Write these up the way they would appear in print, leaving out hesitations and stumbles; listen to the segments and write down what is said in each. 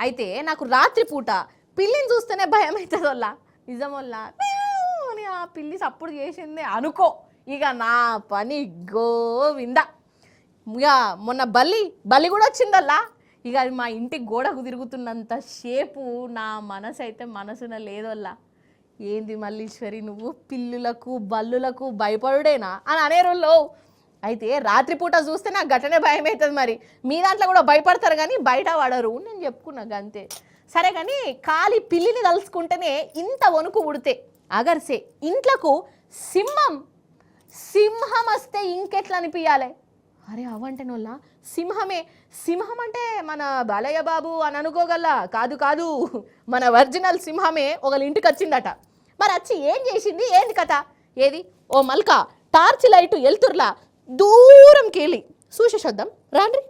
అయితే నాకు రాత్రిపూట పిల్లిని చూస్తేనే భయం అవుతుంది వల్ల నిజం వల్ల అని ఆ పిల్లి సప్పుడు చేసిందే అనుకో ఇక నా పని గోవింద. ఇక మొన్న బల్లి కూడా వచ్చిందల్లా. ఇక అది మా ఇంటి గోడకు తిరుగుతున్నంత షేపు నా మనసు అయితే మనసున లేదల్లా. ఏంది మల్లీశ్వరి నువ్వు పిల్లులకు బల్లులకు భయపడుడేనా అని అనే రోజులో. అయితే రాత్రిపూట చూస్తే నాకు గట్టనే భయం అవుతుంది. మరి మీ దాంట్లో కూడా భయపడతారు కానీ బయట పడరు నేను చెప్పుకున్నా అంతే. సరే కానీ కాలి పిల్లిని తలుసుకుంటేనే ఇంత వణుకు ఉడితే అగర్సే ఇంట్లకు సింహం వస్తే ఇంకెట్లా అనిపించాలి. అరే అవంటేనోళ్ళ సింహం అంటే మన బాలయ్య బాబు అని అనుకోగల కాదు మన ఒరిజినల్ సింహమే ఒకళ్ళ ఇంటికి వచ్చిందట. మరి వచ్చి ఏం చేసింది ఏంది కథ ఏది ఓ మల్క టార్చ్ లైటు ఎల్తుర్లా దూరం కేలి చూసేద్దాం రాండ్రి.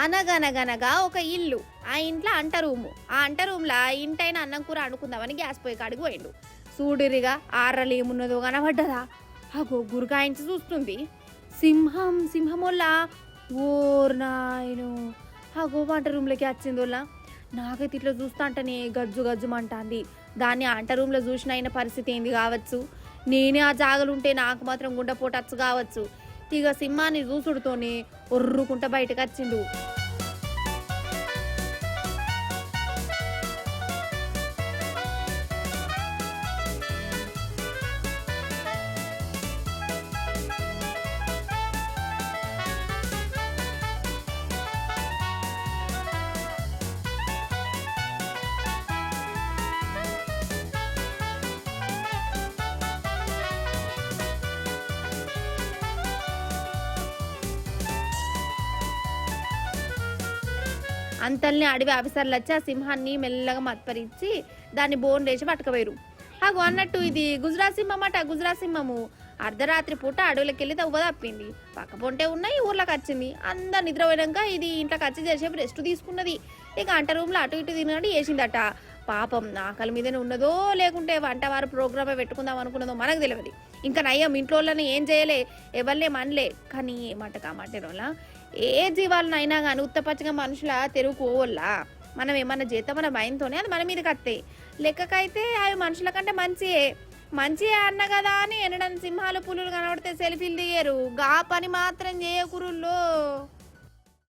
అనగనగనగా ఒక ఇల్లు, ఆ ఇంట్లో అంట రూము, ఆ అంట రూమ్లో ఇంటైన అన్నం కూర అనుకుందామని గ్యాస్ పొయ్యి కాడికి పోయిండు. చూడిరిగా ఆర్రలు ఏమున్నదో కనబడ్డదా, ఆ గురకాయించి చూస్తుంది. సింహమోళ్ళ ఓర్నాయను ఆ వంట రూమ్లోకి వచ్చిందోళ్ళ. నాకైతే ఇట్లా చూస్తా అంటేనే గజ్జుమంటుంది. దాన్ని అంట రూమ్లో చూసిన అయిన పరిస్థితి ఏంది కావచ్చు. నేనే ఆ జాగలుంటే నాకు మాత్రం గుండెపోటచ్చు కావచ్చు. ఇక సింహాన్ని చూసుడుతోనే ఒర్రుకుంటా బయటకు వచ్చిండు. అంతల్ని అడవి ఆఫీసర్లు వచ్చి ఆ సింహాన్ని మెల్లగా మత్పరించి దాన్ని బోన్ వేసి పట్టుకపోయారు. అగో అన్నట్టు ఇది గుజరాత్ సింహం అట. గుజరాత్ సింహము అర్ధరాత్రి పూట అడవులకి వెళ్ళి తవ్వ తప్పింది. పక్క పొంటే ఉన్నాయి ఊర్లోకి వచ్చింది. అందరు నిద్రపోయాక ఇది ఇంట్లోకి వచ్చి చేసేపు రెస్ట్ తీసుకున్నది. ఇక అంట రూమ్లో అటు ఇటు తినగానే వేసిందట. పాపం ఆకలి మీదనే ఉన్నదో లేకుంటే వంటవారు ప్రోగ్రామే పెట్టుకుందాం అనుకున్నదో మనకు తెలియదు. ఇంకా నయ్యం ఇంట్లో వాళ్ళని ఏం చేయలే, ఎవరినే మనలే. కానీ ఏమాట కామాటేనోళ్ళ ఏ జీవాలనైనా కానీ ఉత్తపచ్చగా మనుషుల తెరువుకోవాలా మనం ఏమన్నా చేస్తాం మన భయంతోనే అది మన మీదకి వస్తాయి. లెక్కకైతే అవి మనుషుల కంటే మంచియే అన్న కదా అని ఎన్నడని సింహాలు పులులు కనబడితే సెల్ఫీలు దిగారు. గా పని మాత్రం చేయకురుల్లో.